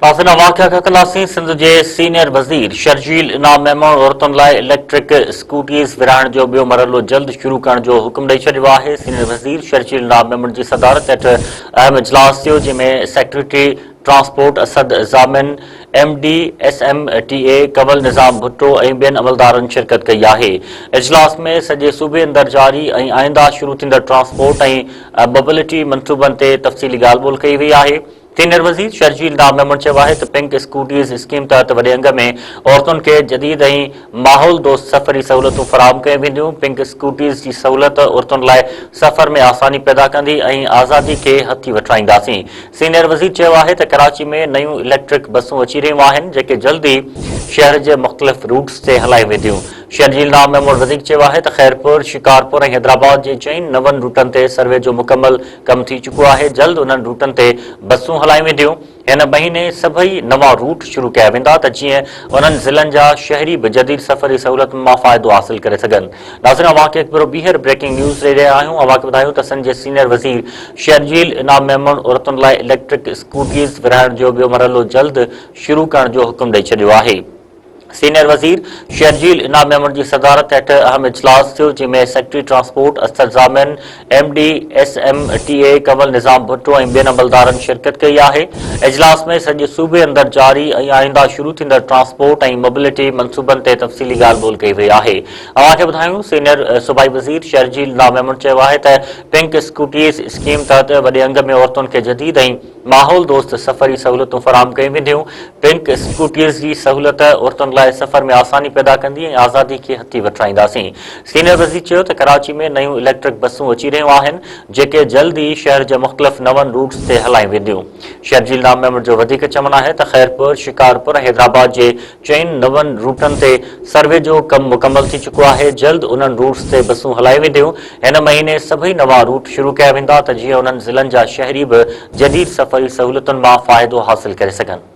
पासिना वाक़िया खां खलासी सिंध जे सीनियर वज़ीर शर्जील इनाम मेमण औरतुनि लाइ इलेक्ट्रिक स्कूटीज़ विराइण जो ॿियो मरहलो जल्द शुरू करण जो हुकुम ॾेई छॾियो आहे। सीनियर वज़ीर शर्जील इनाम मेमण जी सदारत हेठि अहम इजलास थियो, जंहिंमें secretary transport Asad Zamin, MD SMTA Kamal Nizam Bhutto ऐं ॿियनि अमलदारनि शिरकत कई आहे। इजलास में सॼे सूबे अंदरि जारी ऐं आईंदा शुरू थींदड़ ट्रांसपोर्ट ऐं मोबिलिटी मंसूबनि ते तफ़सीली ॻाल्हि ॿोल कई वई आहे। सीनियर वज़ीर शर्जील इनाम मेमण चयो आहे त पिंक स्कूटीज़ स्कीम तहत वॾे अंग में औरतुनि खे जदीद ऐं माहौल दोस्त सफ़री सहूलियतूं फ़राहम कयूं वेंदियूं। पिंक स्कूटीज़ जी सहूलियत औरतुनि लाइ सफ़र में आसानी पैदा कंदी ऐं आज़ादी खे हथी वठाईंदासीं। सीनियर वज़ीर चयो आहे त कराची में नयूं इलेक्ट्रिक बसूं अची रहियूं आहिनि, जेके जल्द ई शहर जे मुख़्तलिफ़ रूट्स ते हलाई वेंदियूं। शर्जील इनाम मेमण वधीक चयो आहे त खैरपुर, शिकारपुर ऐं हैदराबाद जे 4 नवनि रूटनि ते सर्वे जो मुकमल कमु थी चुको आहे। जल्द उन्हनि रूटनि ते बसूं हलाई वेंदियूं। हिन महीने सभई नवां रूट शुरू कया वेंदा त जीअं उन्हनि ज़िलनि जा शहरी बि जदीद सफ़री सहूलियतुनि मां फ़ाइदो हासिल करे सघनि। नाज़रीन, अवांखे हिकु भेरो ॿीहर ब्रेकिंग न्यूज़ ॾेई रहिया आहियूं। अवांखे ॿुधायूं त सिंध जे सीनियर वज़ीर शर्जील इनाम मेमण औरतुनि लाइ इलेक्ट्रिक स्कूटीज़ विराइण जो ॿियो मरहलो जल्द शुरू करण जो हुकुम ॾेई छॾियो आहे। सीनियर वज़ीर शर्जील इनाम मेमण जी सदारत हेठि अहम इजलास थियो, जंहिंमें secretary transport Asad Zamin, MD SMTA Kamal Nizam Bhutto ऐं ॿियनि अमलदारनि शिरकत कई आहे। इजलास में सॼे सूबे अंदरि जारी ऐं आईंदा शुरू थींदड़ ट्रांसपोर्ट ऐं मोबिलिटी मंसूबनि ते तफ़सीली ॻाल्हि ॿोल कई वई आहे। अवांखे ॿुधायूं सीनियर सूबाई वज़ीर शर्जील इनाम मेमण चयो आहे त पिंक स्कूटीज़ स्कीम तहत वॾे अंग में औरतुनि खे जदीद ऐं माहौल दोस्त सफ़री सहूलियतूं फ़राहम कयूं वेंदियूं। पिंक स्कूटीज़ जी सहूलियत औरतुनि लाइ सफ़र में आसानी पैदा कंदी ऐं आज़ादी खे हथी वठाईंदासीं। सीनियर वज़ीर चयो त कराची में नयूं इलेक्ट्रिक बसूं अची रहियूं आहिनि, जेके जल्द ई शहर जे मुख़्तलिफ़ नवनि रूट्स ते हलाई वेंदियूं। शर्जील इनाम मेमण जो वधीक चवणु आहे त खैरपुर, शिकारपुर ऐं हैदराबाद जे 4 नवनि रूटनि ते सर्वे जो कमु मुकमल थी चुको आहे। जल्द उन्हनि रूट्स ते बसूं हलाई वेंदियूं। हिन महीने सभई नवां रूट शुरू कया वेंदा त जीअं उन्हनि ज़िलनि जा शहरी बि जदीद सफ़री सहूलियतुनि मां फ़ाइदो हासिल करे सघनि।